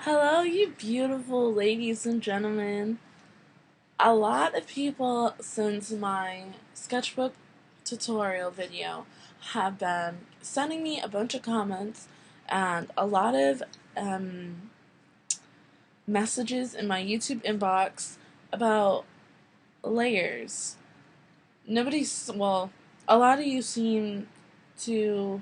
Hello, you beautiful ladies and gentlemen. A lot of people since my sketchbook tutorial video have been sending me a bunch of comments and a lot of messages in my YouTube inbox about layers. A lot of you seem to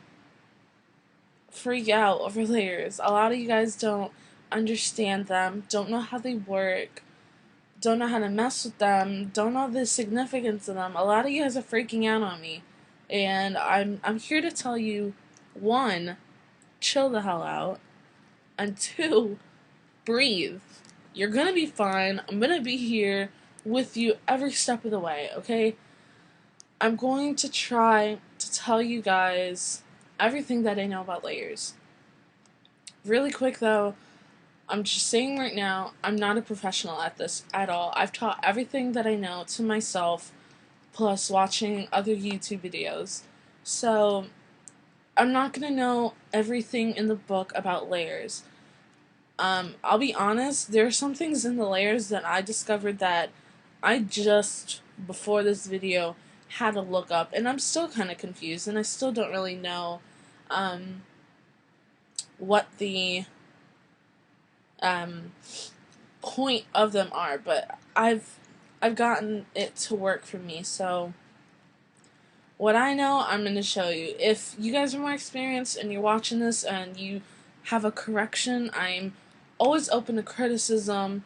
freak out over layers. A lot of you guys don't understand them, don't know how they work, don't know how to mess with them, don't know the significance of them. A lot of you guys are freaking out on me. And I'm here to tell you, one, chill the hell out, and two, breathe. You're gonna be fine. I'm gonna be here with you every step of the way, okay? I'm going to try to tell you guys everything that I know about layers. Really quick though, I'm just saying right now, I'm not a professional at this at all. I've taught everything that I know to myself, plus watching other YouTube videos. So, I'm not gonna know everything in the book about layers. I'll be honest, there are some things in the layers that I discovered that I just, before this video, had to look up, and I'm still kind of confused, and I still don't really know, what the, um, point of them are, but I've gotten it to work for me. So what I know, I'm going to show you. If you guys are more experienced and you're watching this and you have a correction, I'm always open to criticism,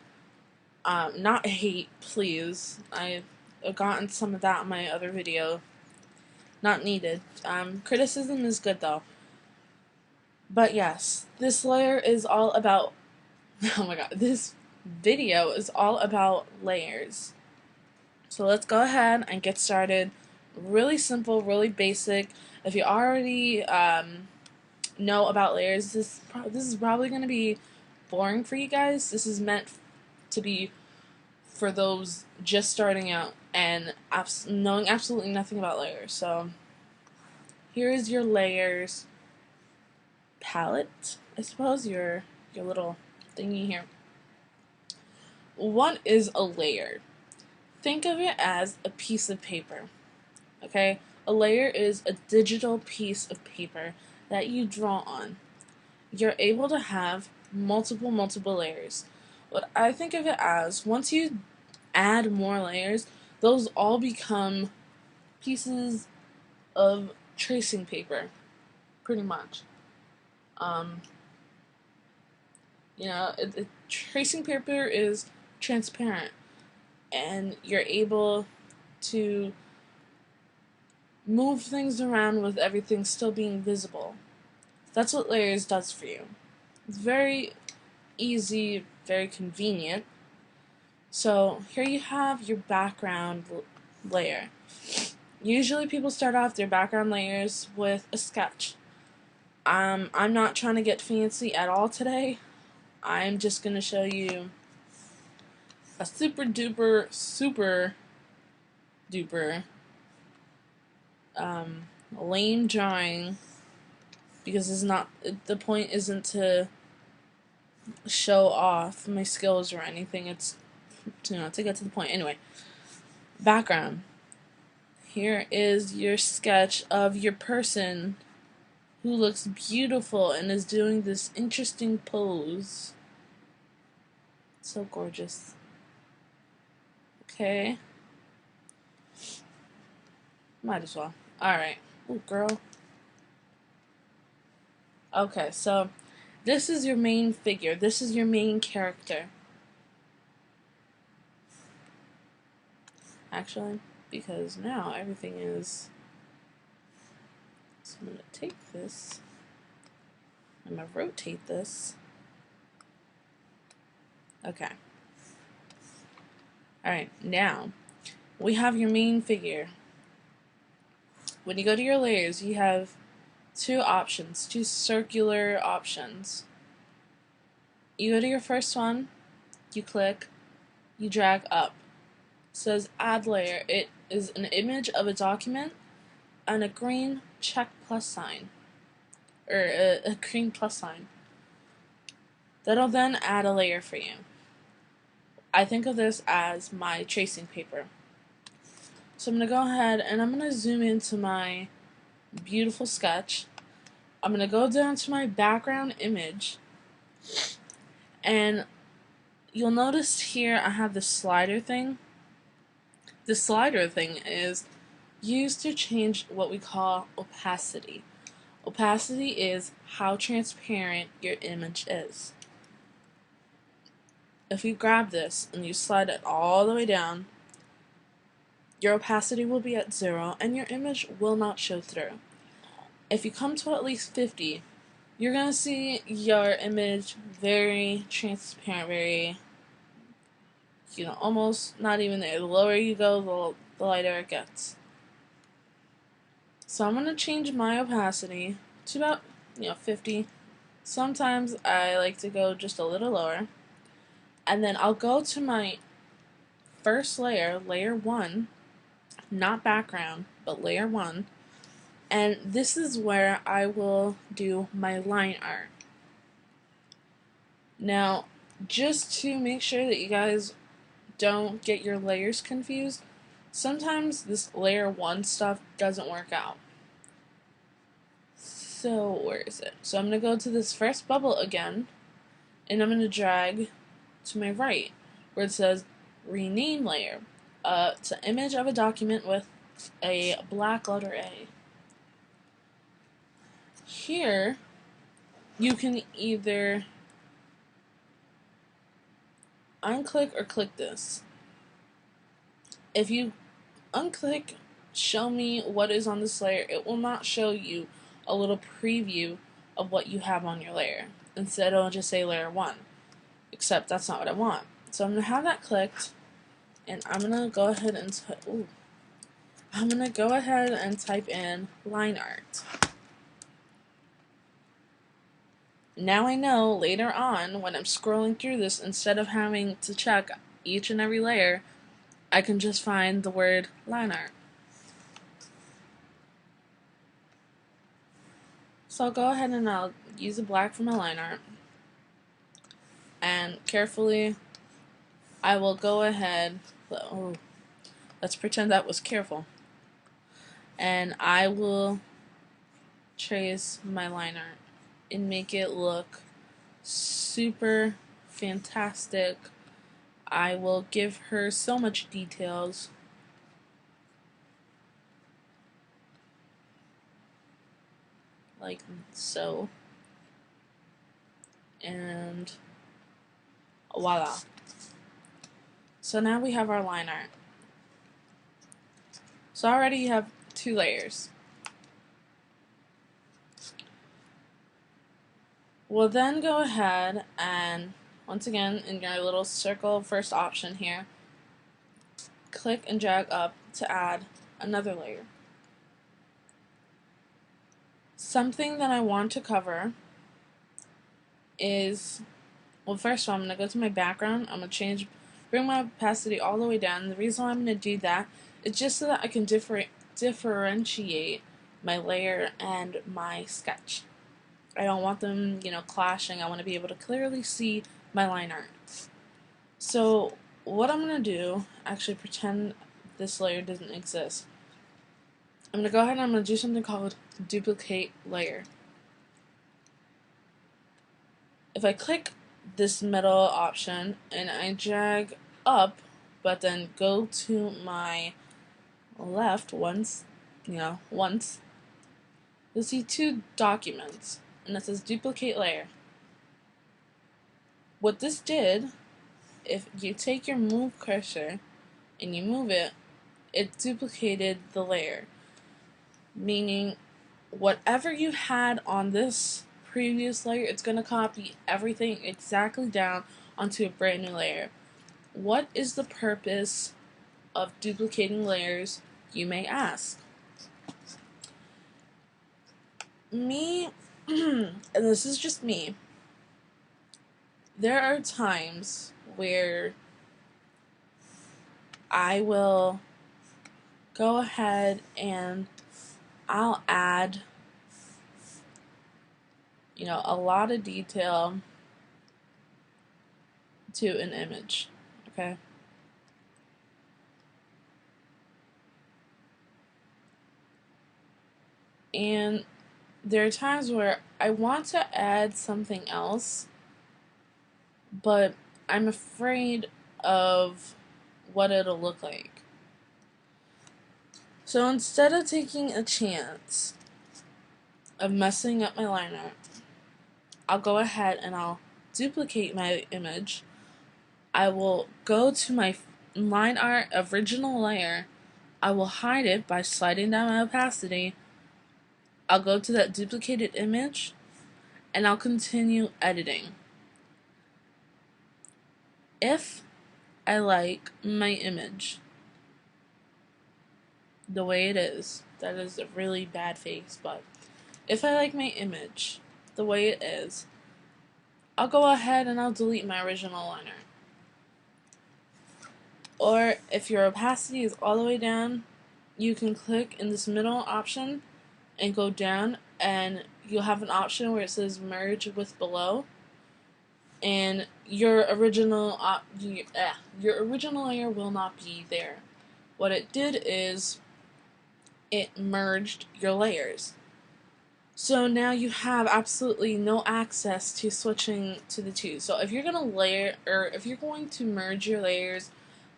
not hate, please. I've gotten some of that in my other video. Not needed. Criticism is good though. But yes, this layer is all about, oh my god, this video is all about layers. So let's go ahead and get started. Really simple, really basic. If you already know about layers, this is probably going to be boring for you guys. This is meant to be for those just starting out and knowing absolutely nothing about layers. So here is your layers palette, I suppose, your little thingy here. What is a layer? Think of it as a piece of paper. Okay? A layer is a digital piece of paper that you draw on. You're able to have multiple layers. What I think of it as, once you add more layers, those all become pieces of tracing paper, pretty much. Um, tracing paper is transparent, and you're able to move things around with everything still being visible. That's what layers does for you. It's very easy, very convenient. So here you have your background layer. Usually people start off their background layers with a sketch. I'm not trying to get fancy at all today. I'm just going to show you a super duper lame drawing, because the point isn't to show off my skills or anything. It's to get to the point. Anyway, background. Here is your sketch of your person who looks beautiful and is doing this interesting pose. So gorgeous. Okay. Might as well. Alright. Ooh, girl. Okay, so this is your main figure. This is your main character. Actually, because now everything is... So I'm going to take this. I'm going to rotate this. Okay. Alright, now we have your main figure. When you go to your layers, you have two circular options. You go to your first one, you click, you drag up. It says add layer. It is an image of a document and a green check plus sign. Or a green plus sign. That'll then add a layer for you. I think of this as my tracing paper. So I'm going to go ahead and I'm going to zoom into my beautiful sketch. I'm going to go down to my background image, and you'll notice here I have the slider thing. The slider thing is used to change what we call opacity. Opacity is how transparent your image is. If you grab this and you slide it all the way down, your opacity will be at 0 and your image will not show through. If you come to at least 50, you're going to see your image very transparent, very, almost not even there. The lower you go, the lighter it gets. So I'm going to change my opacity to about, 50. Sometimes I like to go just a little lower. And then I'll go to my first layer, layer 1, not background, but layer 1. And this is where I will do my line art. Now, just to make sure that you guys don't get your layers confused, sometimes this layer 1 stuff doesn't work out. So, where is it? So I'm going to go to this first bubble again, and I'm going to drag to my right, where it says rename layer. It's an image of a document with a black letter A. Here, you can either unclick or click this. If you unclick show me what is on this layer, it will not show you a little preview of what you have on your layer. Instead, it'll just say layer 1. Except that's not what I want. So I'm going to have that clicked, and I'm going to go ahead and type in line art. Now I know later on when I'm scrolling through this, instead of having to check each and every layer, I can just find the word line art. So I'll go ahead and I'll use the black for my line art. And carefully, I will go ahead, let's pretend that was careful. And I will trace my line art and make it look super fantastic. I will give her so much details. Like so. And voila. So now we have our line art. So already you have 2 layers. We'll then go ahead and, once again, in your little circle first option here, click and drag up to add another layer. Something that I want to cover is, well, first of all, I'm going to go to my background. I'm going to bring my opacity all the way down. The reason why I'm going to do that is just so that I can differentiate my layer and my sketch. I don't want them, clashing. I want to be able to clearly see my line art. So what I'm going to do, actually pretend this layer doesn't exist. I'm going to go ahead and I'm going to do something called duplicate layer. If I click this middle option and I drag up, but then go to my left once, you'll see 2 documents, and it says duplicate layer. What this did, if you take your move cursor and you move it, it duplicated the layer. Meaning, whatever you had on this previous layer, it's going to copy everything exactly down onto a brand new layer. What is the purpose of duplicating layers, you may ask? Me, and this is just me, there are times where I will go ahead and I'll add, a lot of detail to an image, okay? And there are times where I want to add something else, but I'm afraid of what it'll look like. So instead of taking a chance of messing up my line art, I'll go ahead and I'll duplicate my image. I will go to my line art original layer. I will hide it by sliding down my opacity. I'll go to that duplicated image and I'll continue editing. If I like my image the way it is, that is a really bad face, but if I like my image the way it is, I'll go ahead and I'll delete my original liner. Or if your opacity is all the way down, you can click in this middle option and go down, and you'll have an option where it says merge with below, and your original layer will not be there. What it did is it merged your layers. So now you have absolutely no access to switching to the two. So if you're going to merge your layers,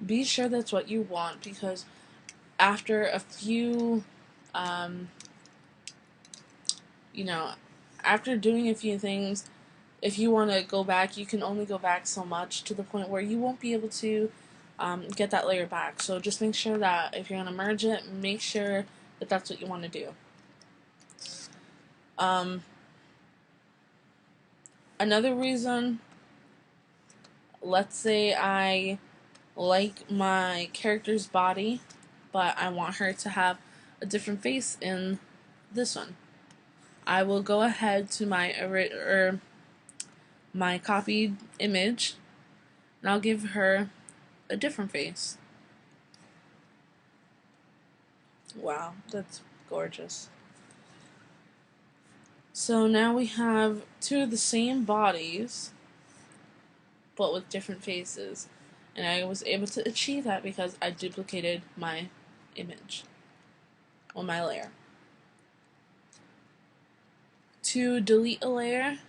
be sure that's what you want, because after a few, after doing a few things, if you want to go back, you can only go back so much, to the point where you won't be able to get that layer back. So just make sure that if you're going to merge it, make sure that that's what you want to do. Another reason, let's say I like my character's body, but I want her to have a different face in this one. I will go ahead to my copied image, and I'll give her a different face. Wow, that's gorgeous. So now we have two of the same bodies, but with different faces. And I was able to achieve that because I duplicated my image on my layer. To delete a layer,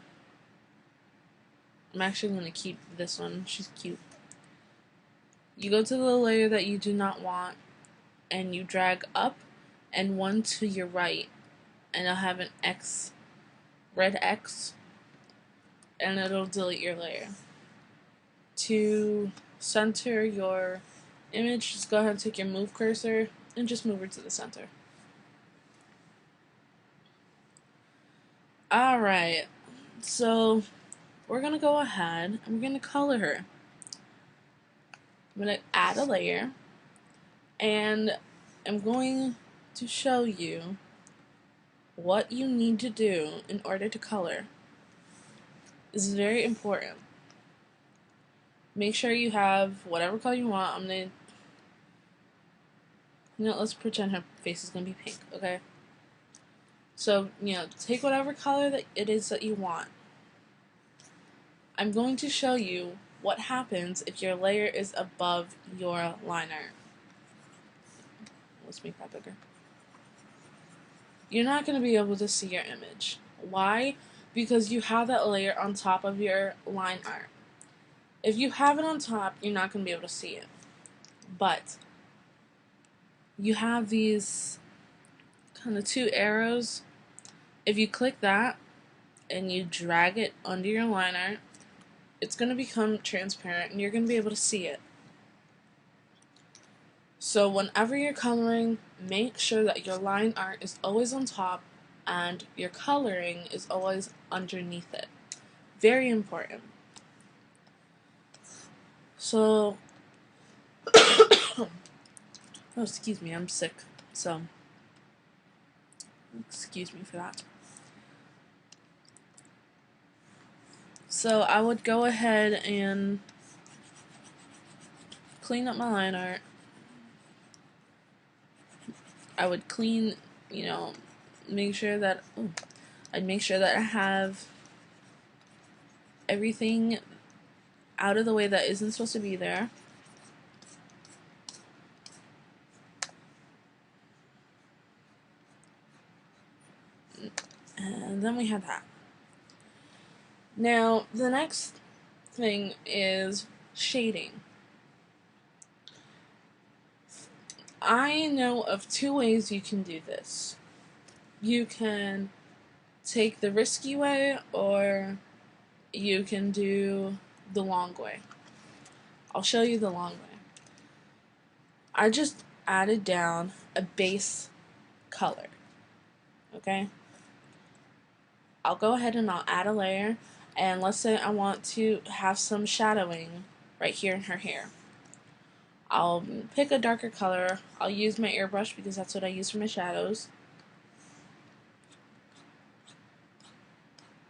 I'm actually going to keep this one. She's cute. You go to the layer that you do not want, and you drag up and one to your right, and it'll have an X, red X, and it'll delete your layer. To center your image, just go ahead and take your move cursor and just move her to the center. Alright, so we're going to go ahead and we're going to color her. I'm going to add a layer, and I'm going to show you what you need to do in order to color. This is very important. Make sure you have whatever color you want. Let's pretend her face is going to be pink, okay? So, take whatever color that it is that you want. I'm going to show you what happens if your layer is above your liner. Let's make that bigger. You're not going to be able to see your image. Why? Because you have that layer on top of your line art. If you have it on top, you're not going to be able to see it. But you have these kind of two arrows. If you click that and you drag it under your line art, it's going to become transparent and you're going to be able to see it. So whenever you're coloring, make sure that your line art is always on top and your coloring is always underneath it. Very important. So, oh, excuse me, I'm sick, so excuse me for that. So I would go ahead and clean up my line art. I would make sure that I have everything out of the way that isn't supposed to be there. And then we have that. Now, the next thing is shading. I know of two ways you can do this. You can take the risky way, or you can do the long way. I'll show you the long way. I just added down a base color. Okay? I'll go ahead and I'll add a layer, and let's say I want to have some shadowing right here in her hair. I'll pick a darker color. I'll use my airbrush because that's what I use for my shadows.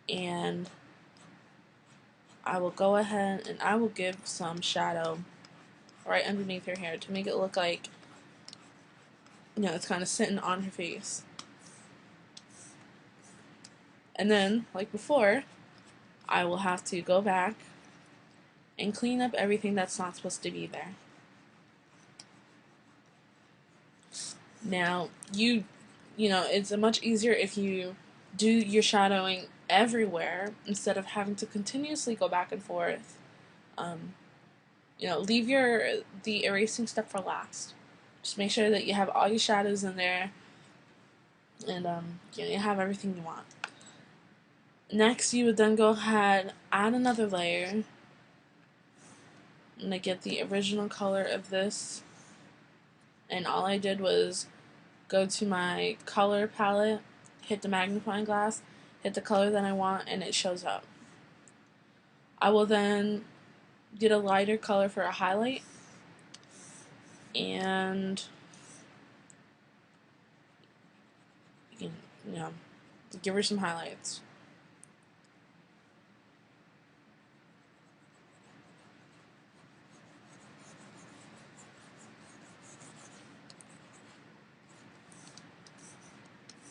And I will go ahead and I will give some shadow right underneath her hair to make it look like, you know, it's kind of sitting on her face. And then, like before, I will have to go back and clean up everything that's not supposed to be there. Now, you know, it's much easier if you do your shadowing everywhere instead of having to continuously go back and forth. You know, leave the erasing step for last. Just make sure that you have all your shadows in there, and you know, you have everything you want. Next, you would then go ahead, add another layer. I'm gonna get the original color of this, and all I did was go to my color palette, hit the magnifying glass, hit the color that I want, and it shows up. I will then get a lighter color for a highlight, and you know, give her some highlights.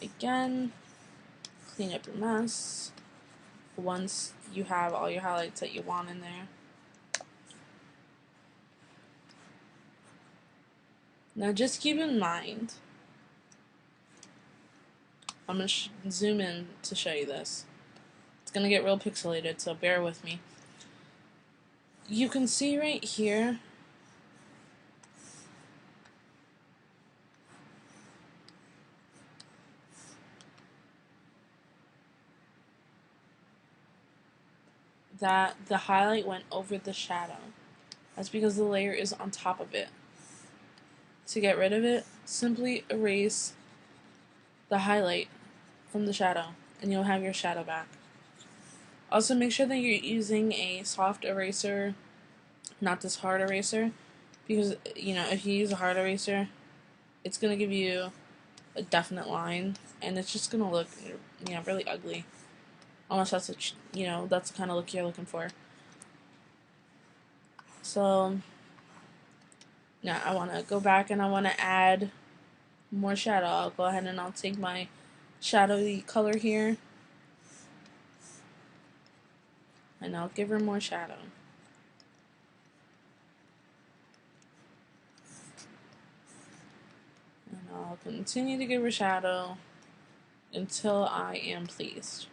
Again, clean up your mess once you have all your highlights that you want in there. Now just keep in mind, I'm going to zoom in to show you this. It's going to get real pixelated, so bear with me. You can see right here that the highlight went over the shadow. That's because the layer is on top of it. To get rid of it, simply erase the highlight from the shadow, and you'll have your shadow back. Also, make sure that you're using a soft eraser, not this hard eraser, because, you know, if you use a hard eraser, it's going to give you a definite line, and it's just going to look, you know, really ugly. Unless that's what you know, that's the kind of look you're looking for. So now I want to go back and I want to add more shadow. I'll go ahead and I'll take my shadowy color here, and I'll give her more shadow. And I'll continue to give her shadow until I am pleased.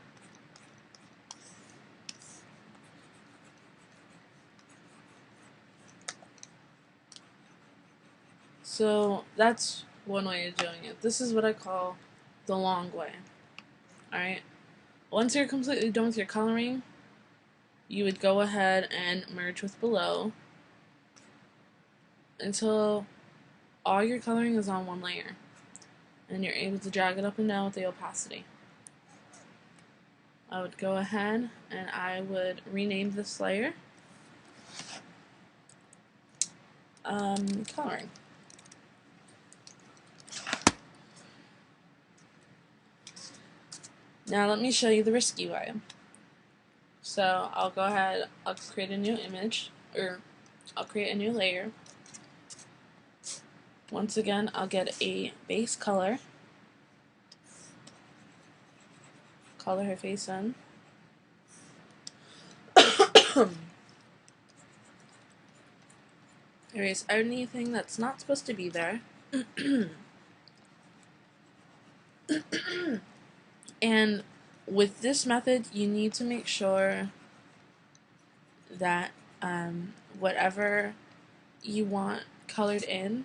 So that's one way of doing it. This is what I call the long way. Alright? Once you're completely done with your coloring, you would go ahead and merge with below until all your coloring is on one layer. And you're able to drag it up and down with the opacity. I would go ahead and I would rename this layer coloring. Now let me show you the risky way. So I'll go ahead, I'll create a new image, or I'll create a new layer. Once again, I'll get a base color, color her face in. Erase anything that's not supposed to be there. And with this method, you need to make sure that whatever you want colored in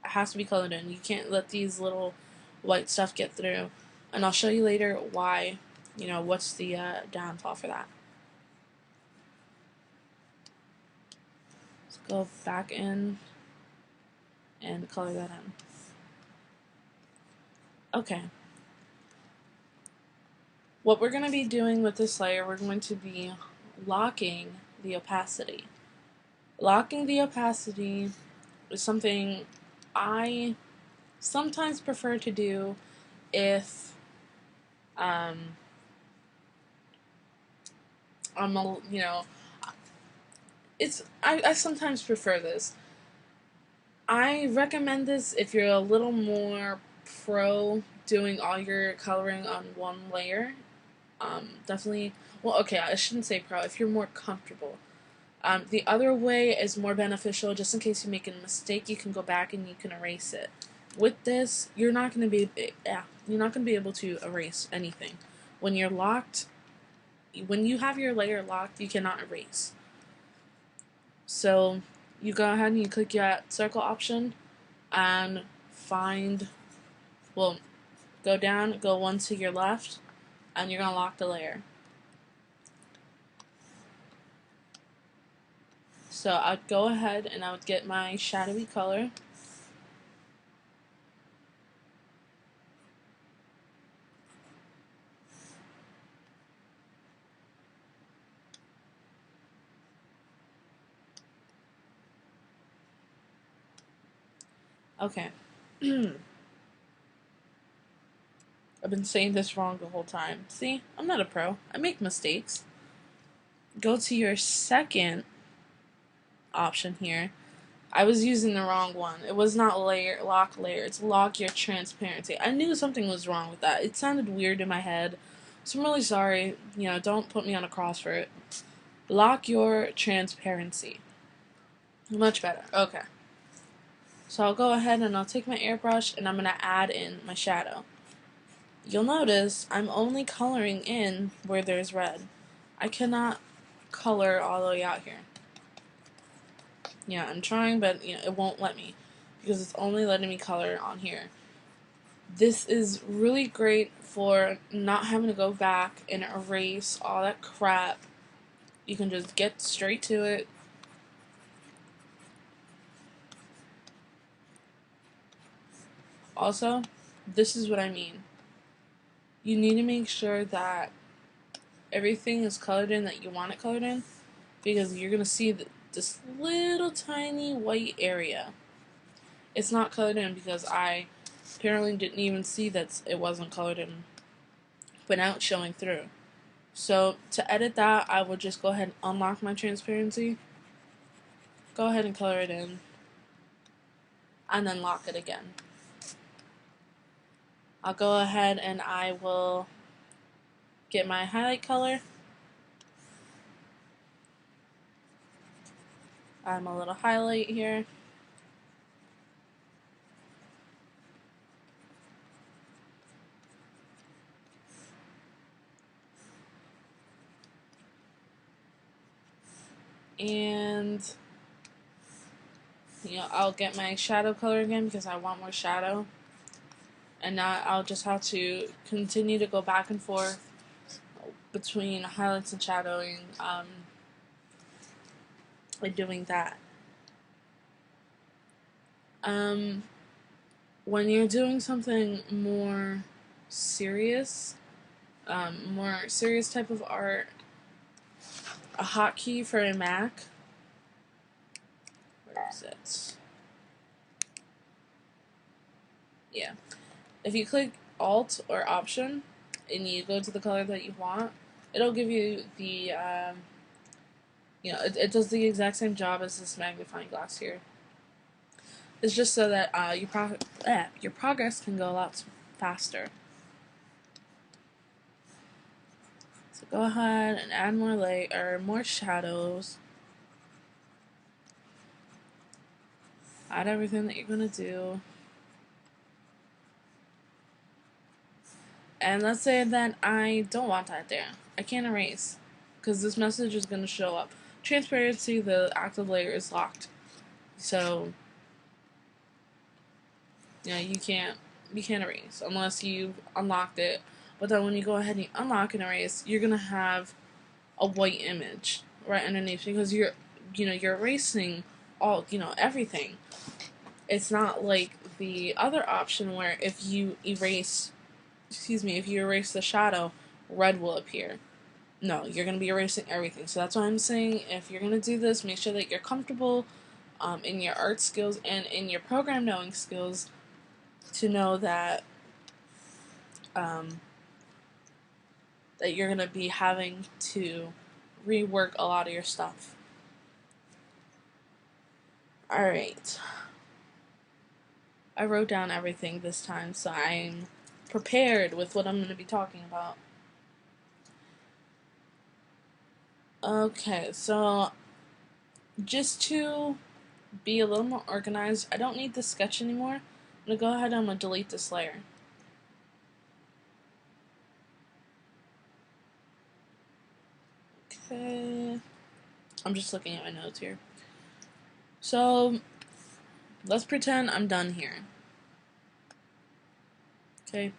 has to be colored in. You can't let these little white stuff get through. And I'll show you later why, what's the downfall for that. Let's go back in and color that in. Okay. What we're going to be doing with this layer, we're going to be locking the opacity. Locking the opacity is something I sometimes prefer to do if I'm I sometimes prefer this. I recommend this if you're a little more pro doing all your coloring on one layer. Definitely, well, okay, I shouldn't say pro, if you're more comfortable. The other way is more beneficial. Just in case you make a mistake, you can go back and you can erase it. With this, you're not going to be able to erase anything. When you're locked, when you have your layer locked, you cannot erase. So you go ahead and you click that circle option and go down, go one to your left, and you're going to lock the layer. So I'd go ahead and I would get my shadowy color. Okay. I've been saying this wrong the whole time. See, I'm not a pro. I make mistakes. Go to your second option here. I was using the wrong one. It was not lock layer. It's lock your transparency. I knew something was wrong with that. It sounded weird in my head. So I'm really sorry. Don't put me on a cross for it. Lock your transparency. Much better. Okay. So I'll go ahead and I'll take my airbrush and I'm going to add in my shadow. You'll notice I'm only coloring in where there's red. I cannot color all the way out here. Yeah, I'm trying, but it won't let me because it's only letting me color on here. This is really great for not having to go back and erase all that crap. You can just get straight to it. Also, this is what I mean. You need to make sure that everything is colored in that you want it colored in, because you're going to see this little tiny white area. It's not colored in because I apparently didn't even see that it wasn't colored in, but now it's showing through. So to edit that, I will just go ahead and unlock my transparency, go ahead and color it in, and then lock it again. I'll go ahead and I will get my highlight color. Add my little highlight here. And I'll get my shadow color again because I want more shadow. And now I'll just have to continue to go back and forth between highlights and shadowing, and doing that. When you're doing something more serious, more serious type of art, a hotkey for a Mac, where is it? Yeah. If you click Alt or Option and you go to the color that you want, it'll give you the, it does the exact same job as this magnifying glass here. It's just so that your progress can go a lot faster. So go ahead and add more light or more shadows. add everything that you're going to do. And let's say that I don't want that there. I can't erase because this message is going to show up. Transparency, the active layer is locked. So, you can't erase unless you've unlocked it. But then when you go ahead and you unlock and erase, you're going to have a white image right underneath because you're erasing all, everything. It's not like the other option where if you erase the shadow, red will appear. No, you're going to be erasing everything. So that's why I'm saying if you're going to do this, make sure that you're comfortable in your art skills and in your program knowing skills to know that that you're going to be having to rework a lot of your stuff. Alright. I wrote down everything this time, so I'm prepared with what I'm going to be talking about. Okay, so just to be a little more organized, I don't need the sketch anymore. I'm going to go ahead and I'm going to delete this layer. Okay, I'm just looking at my notes here. So, let's pretend I'm done here. Okay.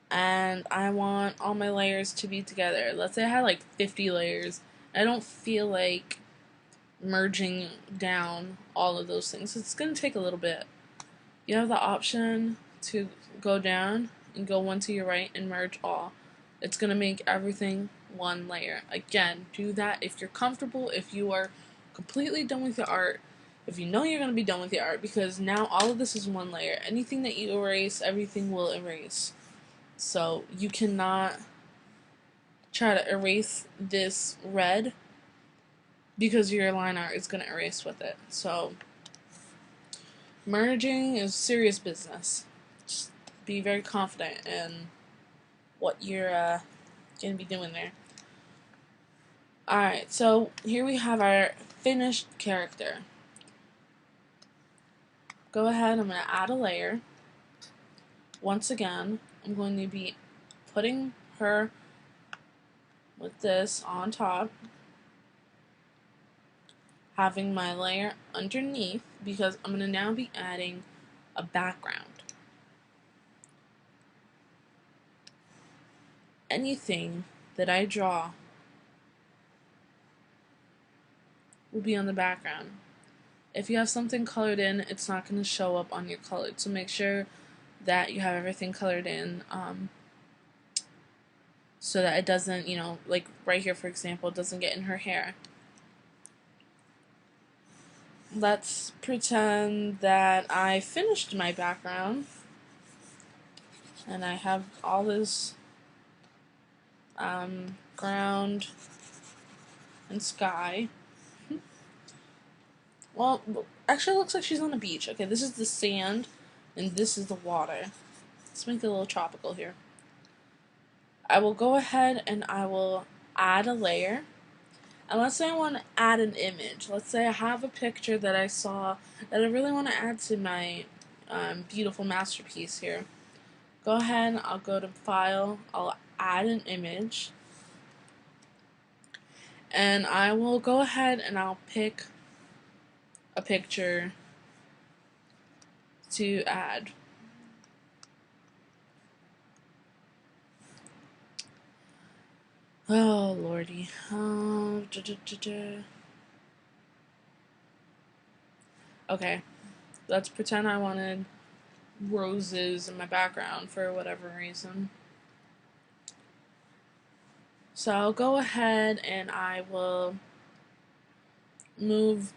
And I want all my layers to be together. Let's say I had like 50 layers. I don't feel like merging down all of those things. It's going to take a little bit. You have the option to go down and go one to your right and merge all. It's going to make everything one layer. Again, do that if you're comfortable, if you are completely done with your art, if you know you're going to be done with your art, because now all of this is one layer. Anything that you erase, everything will erase. So you cannot try to erase this red because your line art is going to erase with it. So merging is serious business. Just be very confident in what you're going to be doing there. Alright, so here we have our finished character. Go ahead, I'm going to add a layer. Once again, I'm going to be putting her with this on top, having my layer underneath because I'm going to now be adding a background. Anything that I draw will be on the background. If you have something colored in, it's not going to show up on your colored, so make sure that you have everything colored in so that it doesn't, like right here for example, it doesn't get in her hair. Let's pretend that I finished my background and I have all this ground and sky. Well, actually it looks like she's on a beach. Okay, this is the sand and this is the water. Let's make it a little tropical here. I will go ahead and I will add a layer. And let's say I want to add an image. Let's say I have a picture that I saw that I really want to add to my beautiful masterpiece here. Go ahead, I'll go to File, I'll add an image. And I will go ahead and I'll pick a picture to add. Oh, lordy. Okay, let's pretend I wanted roses in my background for whatever reason. So I'll go ahead and I will move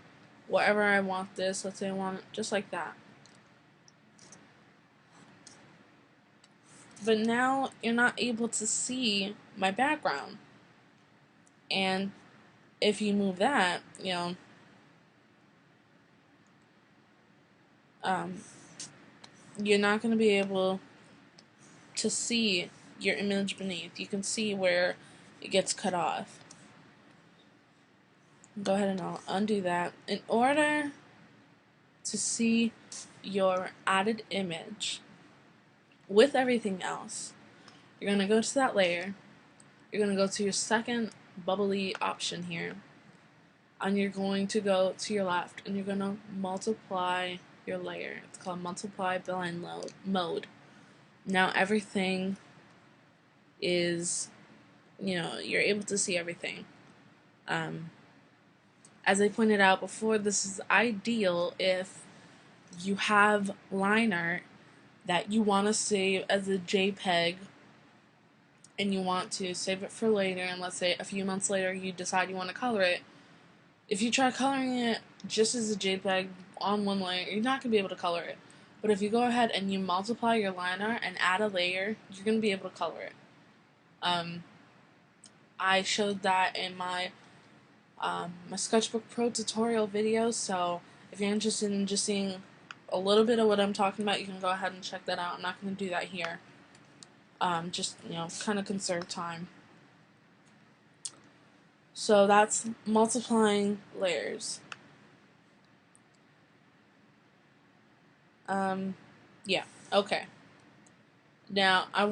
wherever I want this. Let's say I want it just like that. But now you're not able to see my background. And if you move that, you're not going to be able to see your image beneath. You can see where it gets cut off. Go ahead and I'll undo that. In order to see your added image with everything else, you're going to go to that layer, you're going to go to your second bubbly option here, and you're going to go to your left and you're going to multiply your layer. It's called multiply blend mode. Now everything is, you're able to see everything. As I pointed out before, this is ideal if you have line art that you want to save as a JPEG and you want to save it for later, and let's say a few months later you decide you want to color it. If you try coloring it just as a JPEG on one layer, you're not going to be able to color it. But if you go ahead and you multiply your line art and add a layer, you're going to be able to color it. I showed that in my Sketchbook Pro tutorial video, so if you're interested in just seeing a little bit of what I'm talking about, you can go ahead and check that out. I'm not going to do that here. Just, kind of conserve time. So that's multiplying layers. Yeah, okay. Now, I